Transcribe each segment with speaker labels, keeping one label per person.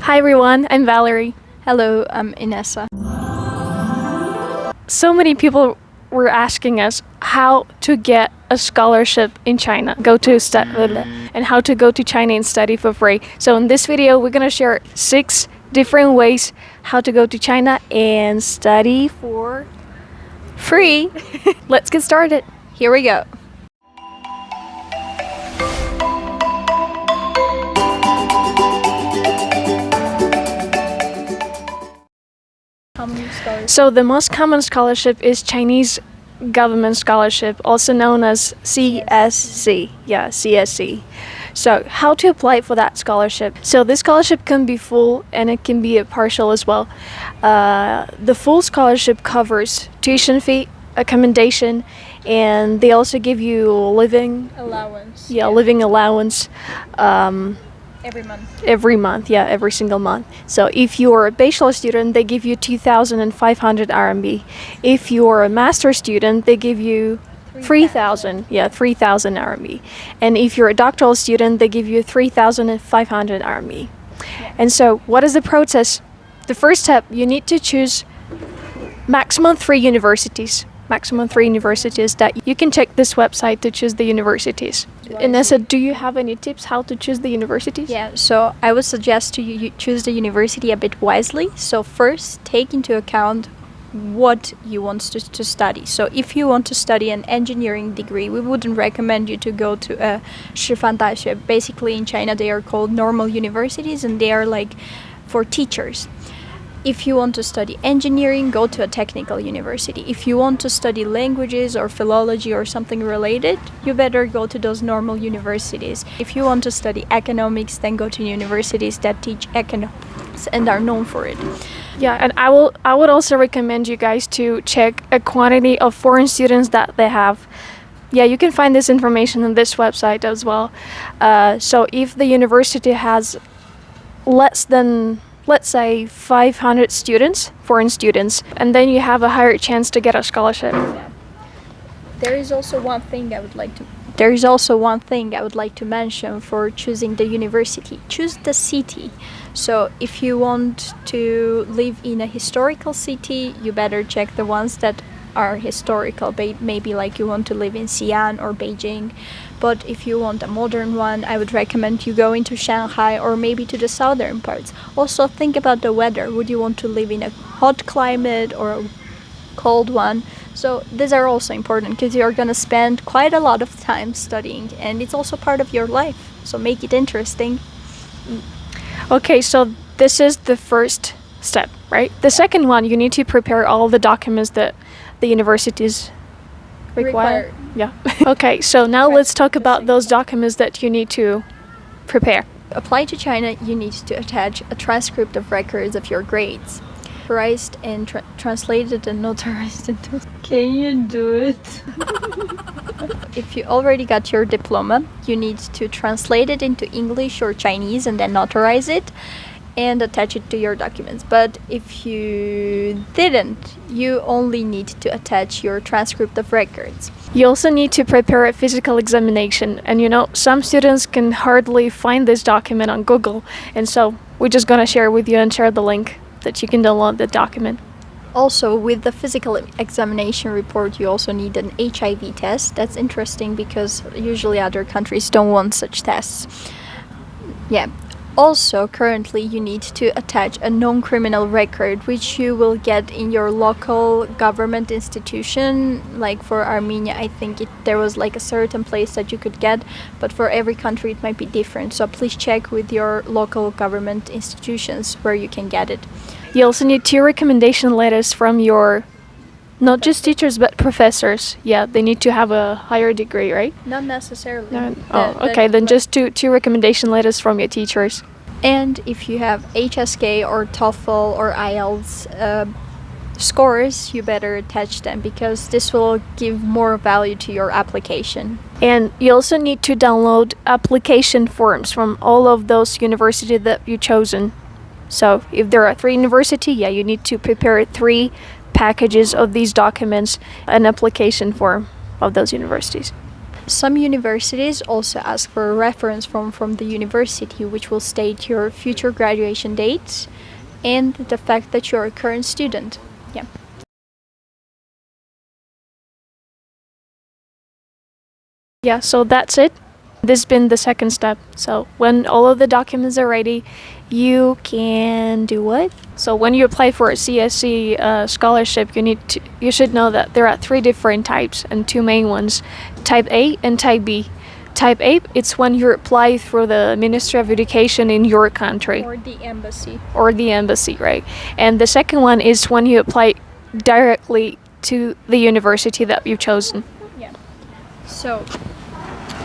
Speaker 1: Hi everyone, I'm Valerie.
Speaker 2: Hello, I'm Inessa.
Speaker 1: So many people were asking us how to get a scholarship in China, and how to go to China and study for free. So in this video, we're gonna share 6 different ways how to go to China and study for free. Let's get started.
Speaker 2: Here we go.
Speaker 1: So the most common scholarship is Chinese Government Scholarship, also known as CSC. Yeah, CSC. So how to apply for that scholarship? So this scholarship can be full and it can be a partial as well. The full scholarship covers tuition fee, accommodation, and they also give you living
Speaker 2: Allowance.
Speaker 1: living allowance.
Speaker 2: Every month.
Speaker 1: Every single month. So if you're a bachelor student, they give you 2,500 RMB. If you're a master student, they give you 3,000 RMB. And if you're a doctoral student, they give you 3,500 RMB.
Speaker 2: Yeah.
Speaker 1: And so what is the process? The first step, you need to choose maximum 3 universities. Maximum 3 universities that you can check this website to choose the universities. Inessa, do you have any tips how to choose the universities?
Speaker 2: Yeah, so I would suggest you choose the university a bit wisely. So first, take into account what you want to study. So if you want to study an engineering degree, we wouldn't recommend you to go to a Shifan Daxue. Basically in China they are called normal universities and they are like for teachers. If you want to study engineering, go to a technical university. If you want to study languages or philology or something related, you better go to those normal universities. If you want to study economics, then go to universities that teach economics and are known for it.
Speaker 1: Yeah, and I would also recommend you guys to check a quantity of foreign students that they have. Yeah, you can find this information on this website as well. So if the university has less than, let's say, 500 students, foreign students, and then you have a higher chance to get a scholarship.
Speaker 2: There is also one thing I would like to mention for choosing the university. Choose the city. So if you want to live in a historical city, you better check the ones that are historical. Maybe like you want to live in Xi'an or Beijing. But if you want a modern one, I would recommend you go into Shanghai or maybe to the southern parts. Also think about the weather. Would you want to live in a hot climate or a cold one? So these are also important because you're going to spend quite a lot of time studying and it's also part of your life. So make it interesting.
Speaker 1: Okay, so this is the first step, right? The second one, you need to prepare all the documents that the universities require. Yeah. Okay, so now let's talk about those documents that you need to prepare.
Speaker 2: Apply to China, you need to attach a transcript of records of your grades. Notarized and translated and notarized into...
Speaker 3: Can you do it?
Speaker 2: If you already got your diploma, you need to translate it into English or Chinese and then notarize it and attach it to your documents. But if you didn't, you only need to attach your transcript of records.
Speaker 1: You also need to prepare a physical examination, and some students can hardly find this document on Google, and so we're just gonna share with you and share the link that you can download the document.
Speaker 2: Also, with the physical examination report, you also need an HIV test. That's interesting because usually other countries don't want such tests. Yeah. Also, currently you need to attach a non-criminal record, which you will get in your local government institution. Like for Armenia, I think there was like a certain place that you could get, but for every country it might be different. So please check with your local government institutions where you can get it.
Speaker 1: You also need 2 recommendation letters from your, not just teachers, but professors. Yeah, they need to have a higher degree, right?
Speaker 2: Not necessarily.
Speaker 1: No. Okay, then just two recommendation letters from your teachers.
Speaker 2: And if you have HSK or TOEFL or IELTS scores, you better attach them because this will give more value to your application.
Speaker 1: And you also need to download application forms from all of those universities that you've chosen. So if there are 3 universities, you need to prepare 3 packages of these documents, an application form of those universities.
Speaker 2: Some universities also ask for a reference from the university, which will state your future graduation dates and the fact that you're a current student. Yeah.
Speaker 1: Yeah, so that's it. This has been the second step. So when all of the documents are ready, you can do what? So when you apply for a CSC scholarship, you should know that there are 3 different types and 2 main ones, Type A and Type B. Type A, it's when you apply through the Ministry of Education in your country.
Speaker 2: Or the embassy.
Speaker 1: Or the embassy, right? And the second one is when you apply directly to the university that you've chosen.
Speaker 2: Yeah. So,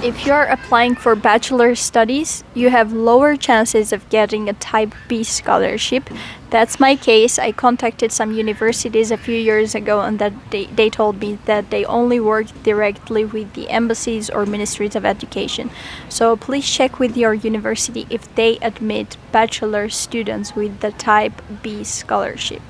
Speaker 2: if you're applying for bachelor studies, you have lower chances of getting a Type B scholarship. That's my case. I contacted some universities a few years ago and that they told me that they only work directly with the embassies or ministries of education. So please check with your university if they admit bachelor students with the Type B scholarship.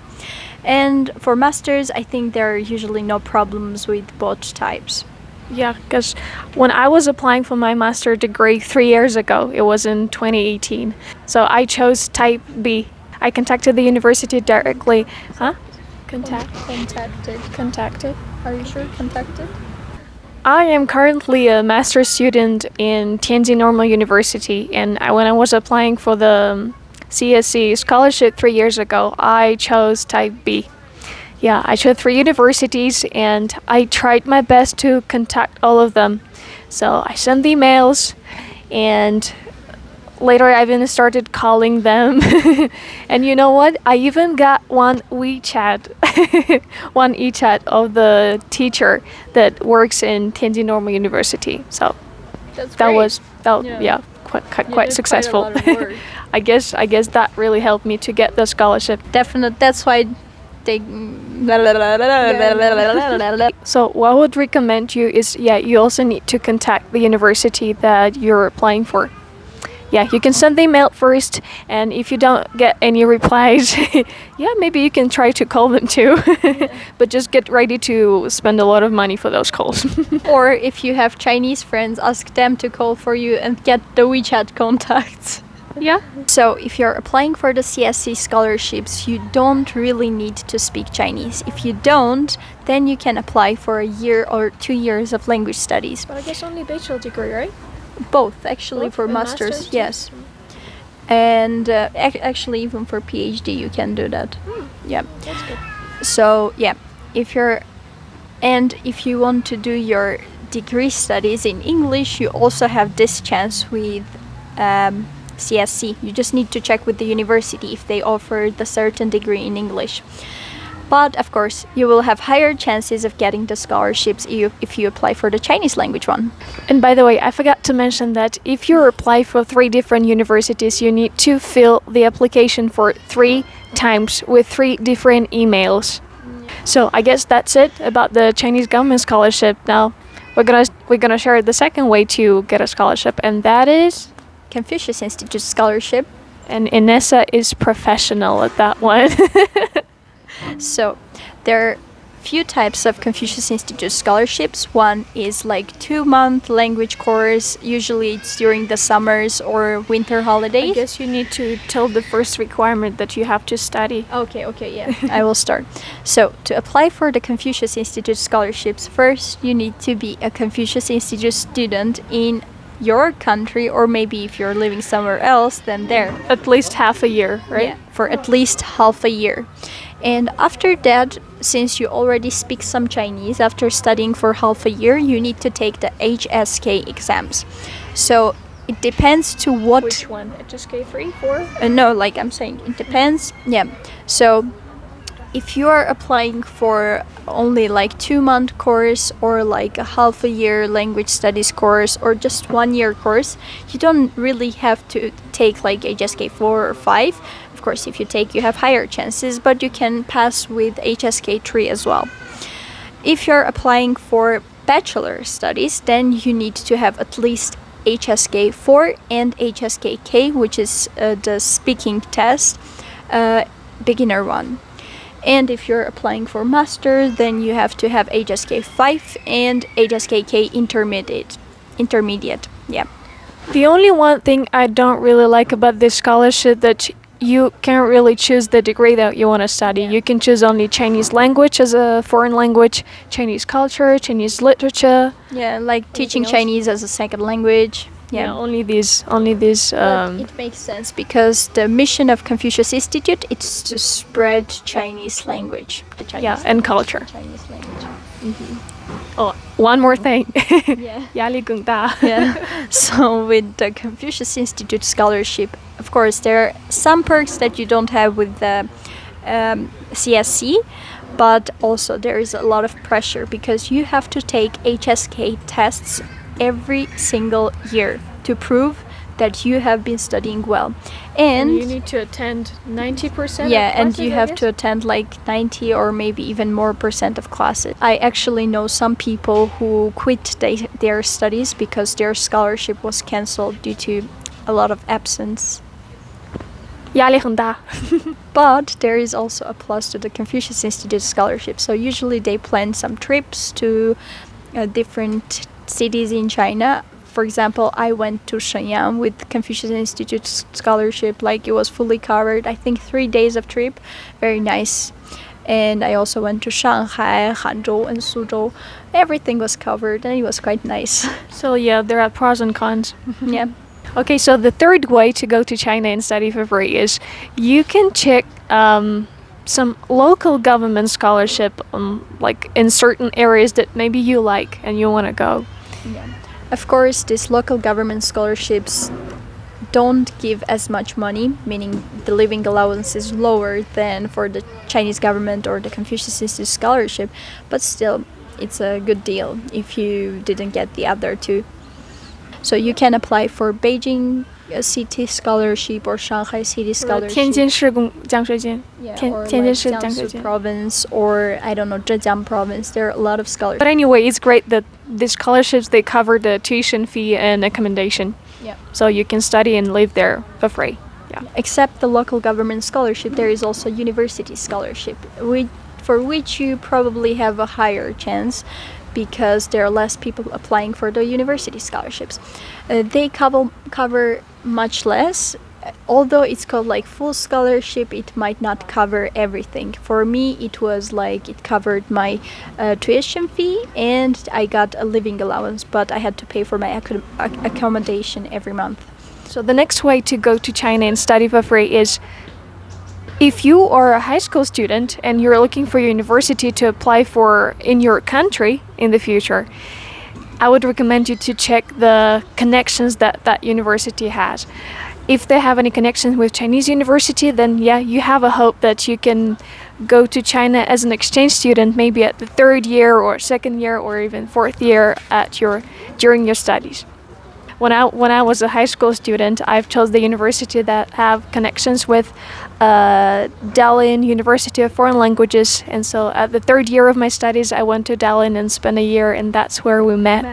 Speaker 2: And for masters, I think there are usually no problems with both types.
Speaker 1: Yeah, because when I was applying for my master degree 3 years ago, it was in 2018. So I chose Type B. I contacted the university directly. Huh? Contacted.
Speaker 2: Are you sure? Contacted?
Speaker 1: I am currently a master's student in Tianjin Normal University, and when I was applying for the CSC scholarship 3 years ago, I chose Type B. Yeah, I chose 3 universities and I tried my best to contact all of them. So I sent emails and later I even started calling them. And you know what? I even got one WeChat of the teacher that works in Tianjin Normal University. So
Speaker 2: That's
Speaker 1: that
Speaker 2: great.
Speaker 1: was
Speaker 2: Yeah.
Speaker 1: quite successful. I guess that really helped me to get the scholarship.
Speaker 2: Definitely. That's why they.
Speaker 1: So what I would recommend you is, you also need to contact the university that you're applying for. Yeah, you can send the email first, and if you don't get any replies, maybe you can try to call them too. But just get ready to spend a lot of money for those calls.
Speaker 2: Or if you have Chinese friends, ask them to call for you and get the WeChat contacts.
Speaker 1: Yeah.
Speaker 2: So if you're applying for the CSC scholarships, you don't really need to speak Chinese. If you don't, then you can apply for a year or 2 years of language studies.
Speaker 1: But I guess only bachelor degree, right?
Speaker 2: Both, actually,
Speaker 1: Both?
Speaker 2: for
Speaker 1: And
Speaker 2: masters,
Speaker 1: masters too?
Speaker 2: yes. And actually, even for PhD, you can do that. Yeah.
Speaker 1: That's good.
Speaker 2: So if you want to do your degree studies in English, you also have this chance with CSC. You just need to check with the university if they offer the certain degree in English. But of course, you will have higher chances of getting the scholarships if you apply for the Chinese language one.
Speaker 1: And by the way, I forgot to mention that if you apply for 3 different universities, you need to fill the application for 3 times with 3 different emails. So I guess that's it about the Chinese government scholarship. Now we're gonna share the second way to get a scholarship, and that is
Speaker 2: Confucius Institute scholarship.
Speaker 1: And Inessa is professional at that one.
Speaker 2: So there are few types of Confucius Institute scholarships. One is like 2-month language course. Usually it's during the summers or winter holidays.
Speaker 1: I guess you need to tell the first requirement that you have to study.
Speaker 2: Okay, yeah. I will start. So to apply for the Confucius Institute scholarships, first you need to be a Confucius Institute student in your country, or maybe if you're living somewhere else, then there.
Speaker 1: At least half a year, right?
Speaker 2: Yeah, for at least half a year. And after that, since you already speak some Chinese, after studying for half a year, you need to take the HSK exams. So it depends to what...
Speaker 1: Which one? HSK 3, 4?
Speaker 2: No, like I'm saying, it depends. Yeah. So if you are applying for only like 2-month course or like a half a year language studies course or just 1 year course, you don't really have to take like HSK 4 or 5. Of course, if you take, you have higher chances, but you can pass with HSK 3 as well. If you're applying for bachelor studies, then you need to have at least HSK 4 and HSK-K, which is the speaking test, beginner one. And if you're applying for master, then you have to have HSK 5 and HSK-K intermediate. intermediate. Yeah.
Speaker 1: The only one thing I don't really like about this scholarship that you can't really choose the degree that you want to study. You can choose only Chinese language as a foreign language, Chinese culture, Chinese literature.
Speaker 2: Yeah, like teaching
Speaker 1: else?
Speaker 2: Chinese as a second language.
Speaker 1: Yeah, only these.
Speaker 2: But it makes sense because the mission of Confucius Institute is to spread Chinese language. The Chinese
Speaker 1: Yeah, and culture.
Speaker 2: Chinese language.
Speaker 1: Oh, one more thing.
Speaker 2: Yeah.
Speaker 1: 压力更大.
Speaker 2: Yeah. So with the Confucius Institute scholarship, of course, there are some perks that you don't have with the CSC, but also there is a lot of pressure because you have to take HSK tests every single year to prove that you have been studying well. And
Speaker 1: you need to attend 90%.
Speaker 2: yeah, and you have to attend like 90 or maybe even more percent of classes. I actually know some people who quit their studies because their scholarship was cancelled due to a lot of absence.
Speaker 1: 压力很大.
Speaker 2: But there is also a plus to the Confucius Institute scholarship. So usually they plan some trips to different cities in China. For example, I went to Shenyang with Confucius Institute scholarship, like it was fully covered. I think 3 days of trip, very nice. And I also went to Shanghai, Hangzhou, and Suzhou. Everything was covered, and it was quite nice.
Speaker 1: So yeah, there are pros and cons.
Speaker 2: Yeah.
Speaker 1: Okay, so the third way to go to China and study for free is you can check some local government scholarship like in certain areas that maybe you like and you want to go.
Speaker 2: Yeah. Of course, these local government scholarships don't give as much money, meaning the living allowance is lower than for the Chinese government or the Confucius Institute scholarship, but still, it's a good deal if you didn't get the other two. So you can apply for Beijing City Scholarship or Shanghai City Scholarship.
Speaker 1: 天津市奖学金.
Speaker 2: Yeah,
Speaker 1: 天
Speaker 2: or
Speaker 1: 津
Speaker 2: like
Speaker 1: 市奖学
Speaker 2: Jiangsu
Speaker 1: 金.
Speaker 2: province or I don't know, Zhejiang province. There are a lot of scholarships.
Speaker 1: But anyway, it's great that these scholarships, they cover the tuition fee and accommodation.
Speaker 2: Yeah.
Speaker 1: So you can study and live there for free. Yeah.
Speaker 2: Except the local government scholarship, there is also university scholarship, for which you probably have a higher chance because there are less people applying for the university scholarships. They cover much less. Although it's called like full scholarship, it might not cover everything. For me, it was like it covered my tuition fee and I got a living allowance, but I had to pay for my accommodation every month.
Speaker 1: So the next way to go to China and study for free is if you are a high school student and you're looking for university to apply for in your country in the future, I would recommend you to check the connections that university has. If they have any connections with Chinese university, then yeah, you have a hope that you can go to China as an exchange student, maybe at the third year or second year or even fourth year during your studies. When I was a high school student, I've chose the university that have connections with Dalian University of Foreign Languages, and so at the third year of my studies, I went to Dalian and spent a year, and that's where we met.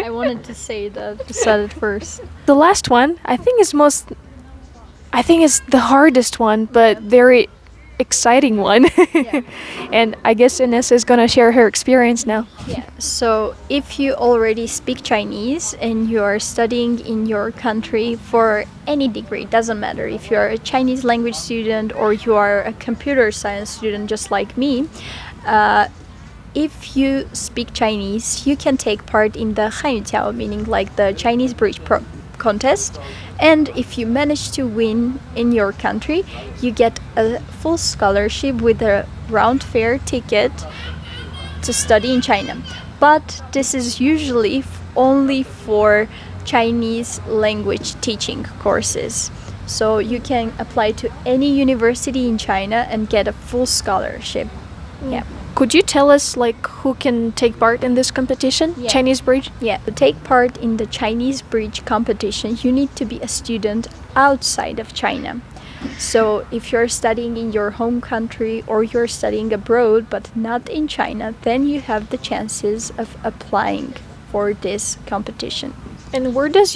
Speaker 2: I wanted to say that, you said it first.
Speaker 1: The last one, I think is the hardest one, but very exciting one.
Speaker 2: Yeah.
Speaker 1: And I guess Ines is gonna share her experience now.
Speaker 2: Yeah. So if you already speak Chinese and you are studying in your country for any degree, it doesn't matter if you are a Chinese language student or you are a computer science student just like me, if you speak Chinese, you can take part in the Hanyuqiao, meaning like the Chinese bridge contest. And if you manage to win in your country, you get a full scholarship with a round fare ticket to study in China. But this is usually only for Chinese language teaching courses. So you can apply to any university in China and get a full scholarship. Yeah.
Speaker 1: Could you tell us like who can take part in this competition?
Speaker 2: Yeah.
Speaker 1: Chinese bridge?
Speaker 2: Yeah, to take part in the Chinese bridge competition, you need to be a student outside of China. So if you're studying in your home country or you're studying abroad but not in China, then you have the chances of applying for this competition.
Speaker 1: And where does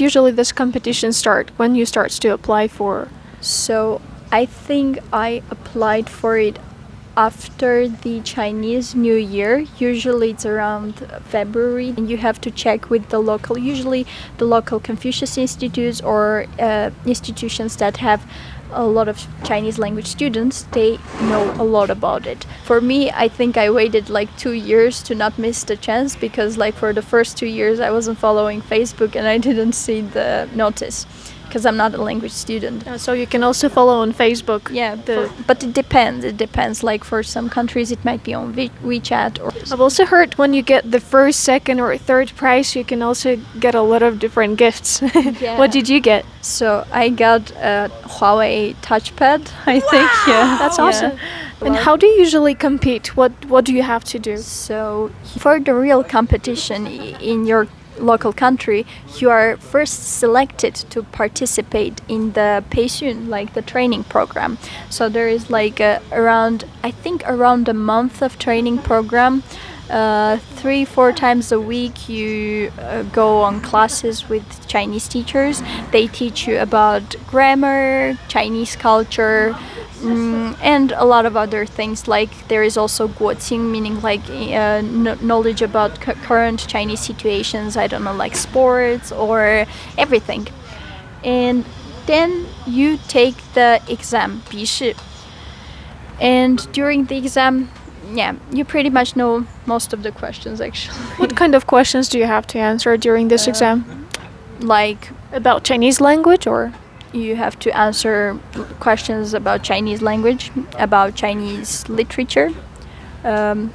Speaker 1: usually this competition start? When you start to apply for?
Speaker 2: So I think I applied for it after the Chinese New Year. Usually it's around February, and you have to check with usually the local Confucius Institutes or institutions that have a lot of Chinese language students. They know a lot about it. For me, I think I waited like 2 years to not miss the chance, because like for the first 2 years I wasn't following Facebook and I didn't see the notice, because I'm not a language student.
Speaker 1: So you can also follow on Facebook.
Speaker 2: Yeah, but it depends. Like for some countries it might be on WeChat or...
Speaker 1: I've also heard when you get the first, second, or third prize, you can also get a lot of different gifts.
Speaker 2: Yeah.
Speaker 1: What did you get?
Speaker 2: So I got a Huawei touchpad, I think. Yeah,
Speaker 1: That's
Speaker 2: Yeah.
Speaker 1: awesome. And how do you usually compete? What do you have to do?
Speaker 2: So for the real competition in your local country, you are first selected to participate in the Peishun, like the training program. So there is like around a month of training program. 3-4 times a week you go on classes with Chinese teachers. They teach you about grammar, Chinese culture, and a lot of other things. Like there is also guoqing, meaning like knowledge about current Chinese situations, I don't know, like sports or everything. And then you take the exam, 笔试. And during the exam, yeah, you pretty much know most of the questions actually.
Speaker 1: What kind of questions do you have to answer during this exam?
Speaker 2: Like
Speaker 1: About Chinese language, or?
Speaker 2: you have to answer questions about Chinese language, about Chinese literature,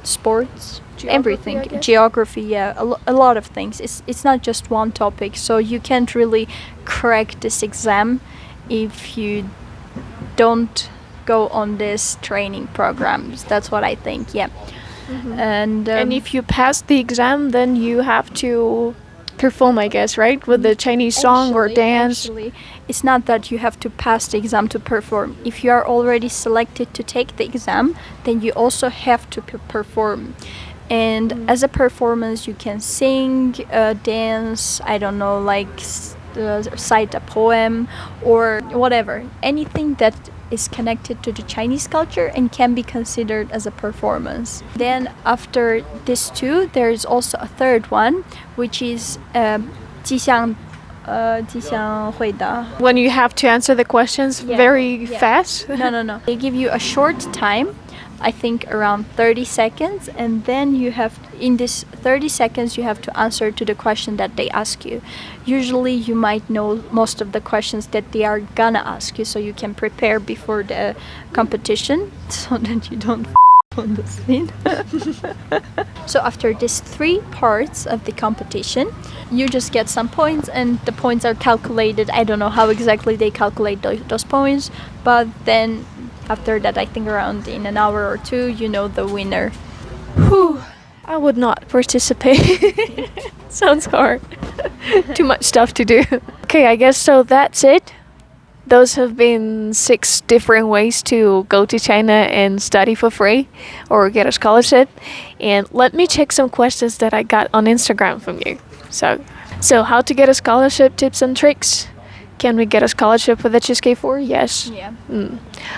Speaker 2: sports,
Speaker 1: Geography,
Speaker 2: everything.
Speaker 1: I guess?
Speaker 2: Geography, yeah, a lot of things. It's not just one topic, so you can't really crack this exam if you don't go on this training programs. That's what I think, yeah. And
Speaker 1: if you pass the exam, then you have to perform, I guess, right? With the Chinese song or dance.
Speaker 2: Actually, it's not that you have to pass the exam to perform. If you are already selected to take the exam, then you also have to perform. And as a performance, you can sing, dance, I don't know, like cite a poem or whatever. Anything that is connected to the Chinese culture and can be considered as a performance. Then after these two, there is also a third one, which is 即项会答.
Speaker 1: When you have to answer the questions very
Speaker 2: Yeah.
Speaker 1: fast.
Speaker 2: No. They give you a short time, I think around 30 seconds, and then you have, in this 30 seconds, you have to answer to the question that they ask you. Usually you might know most of the questions that they are gonna ask you, so you can prepare before the competition so that you don't on the scene. So after these 3 parts of the competition, you just get some points, and the points are calculated. I don't know how exactly they calculate those points, but then after that, I think around in an hour or 2, you know the winner.
Speaker 1: Whew. I would not participate. Sounds hard. Too much stuff to do. Okay, I guess so that's it. Those have been 6 different ways to go to China and study for free or get a scholarship. And let me check some questions that I got on Instagram from you. So how to get a scholarship, tips and tricks. Can we get a scholarship with HSK4? Yes.
Speaker 2: Yeah.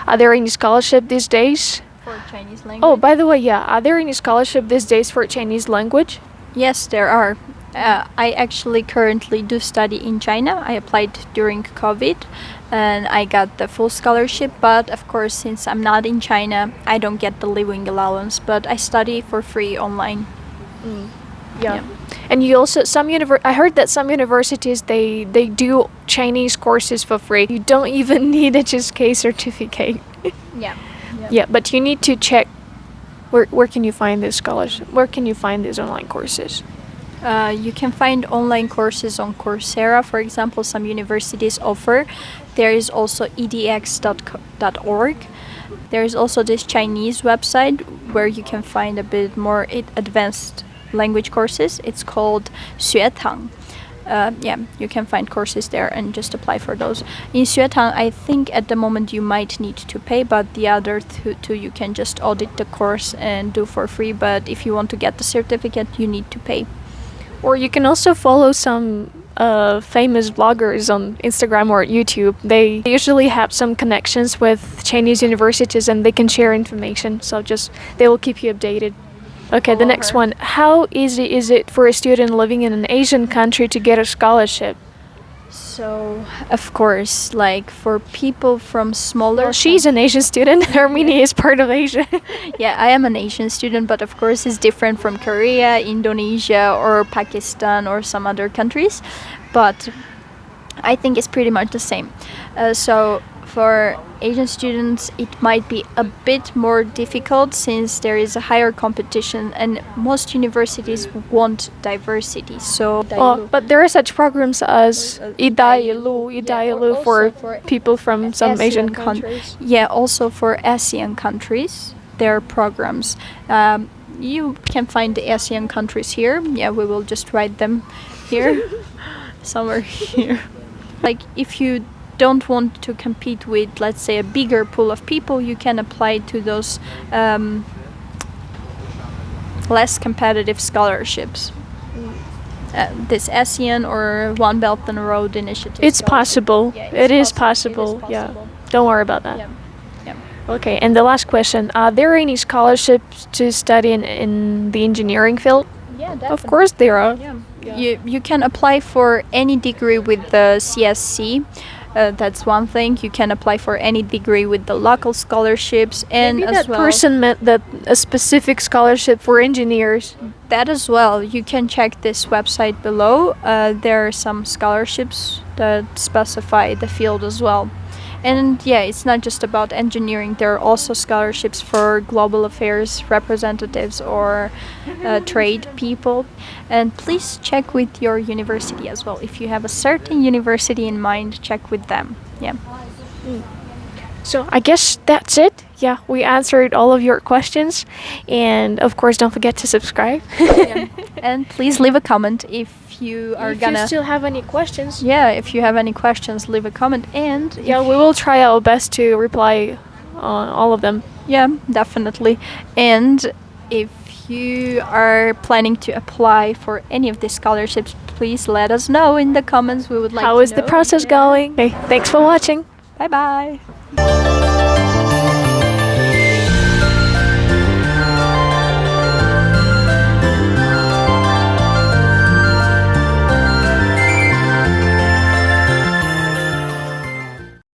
Speaker 1: Are there any scholarship these days?
Speaker 2: For Chinese language?
Speaker 1: Oh, by the way, yeah. Are there any scholarship these days for Chinese language?
Speaker 2: Yes, there are. I actually currently do study in China. I applied during COVID and I got the full scholarship, but of course, since I'm not in China, I don't get the living allowance, but I study for free online.
Speaker 1: Yeah. And you also I heard that some universities they do Chinese courses for free. You don't even need a HSK certificate.
Speaker 2: Yeah.
Speaker 1: Yeah, but you need to check where can you find this scholarship? Where can you find these online courses?
Speaker 2: You can find online courses on Coursera, for example. Some universities offer. There is also edx.org. There is also this Chinese website where you can find a bit more advanced language courses. It's called 学堂. You can find courses there and just apply for those. In 学堂, I think at the moment you might need to pay, but the other two you can just audit the course and do for free. But if you want to get the certificate, you need to pay.
Speaker 1: Or you can also follow some famous vloggers on Instagram or YouTube. They usually have some connections with Chinese universities and they can share information. So just they will keep you updated. Okay, the next one. How easy is it for a student living in an Asian country to get a scholarship?
Speaker 2: So, of course, like for people from smaller.
Speaker 1: Well, she's an Asian student. Armenia is part of Asia.
Speaker 2: Yeah, I am an Asian student, but of course it's different from Korea, Indonesia, or Pakistan, or some other countries. But I think it's pretty much the same. So for Asian students, it might be a bit more difficult since there is a higher competition, and most universities want diversity. So,
Speaker 1: But there are such programs as Idailu for people from some Asian countries.
Speaker 2: Yeah, also for ASEAN countries, there are programs. You can find the ASEAN countries here. Yeah, we will just write them here, somewhere here. Like if you don't want to compete with, let's say, a bigger pool of people, you can apply to those less competitive scholarships. This ASEAN or One Belt and Road Initiative.
Speaker 1: It's possible.
Speaker 2: Yeah,
Speaker 1: It is possible. Yeah. Don't worry about that.
Speaker 2: Yeah. Yeah.
Speaker 1: Okay, and the last question. Are there any scholarships to study in the engineering field?
Speaker 2: Yeah, definitely.
Speaker 1: Of course there are.
Speaker 2: Yeah. You can apply for any degree with the CSC. That's one thing. You can apply for any degree with the local scholarships, and
Speaker 1: Maybe
Speaker 2: as
Speaker 1: that
Speaker 2: well
Speaker 1: person meant that a specific scholarship for engineers.
Speaker 2: that as well. You can check this website below. There are some scholarships that specify the field as well. And yeah, it's not just about engineering. There are also scholarships for global affairs representatives or trade people. And please check with your university as well. If you have a certain university in mind, check with them. Yeah.
Speaker 1: So I guess that's it. Yeah, we answered all of your questions. And of course, don't forget to subscribe.
Speaker 2: And please leave a comment if you are
Speaker 1: If
Speaker 2: gonna.
Speaker 1: you still have any questions,
Speaker 2: Yeah, if you have any questions, leave a comment. And
Speaker 1: yeah, we will try our best to reply on all of them.
Speaker 2: yeah, definitely. And if you are planning to apply for any of these scholarships, please let us know in the comments. We would like
Speaker 1: How
Speaker 2: to
Speaker 1: is the
Speaker 2: know.
Speaker 1: process
Speaker 2: Yeah.
Speaker 1: going? Okay, thanks for watching.
Speaker 2: Bye bye.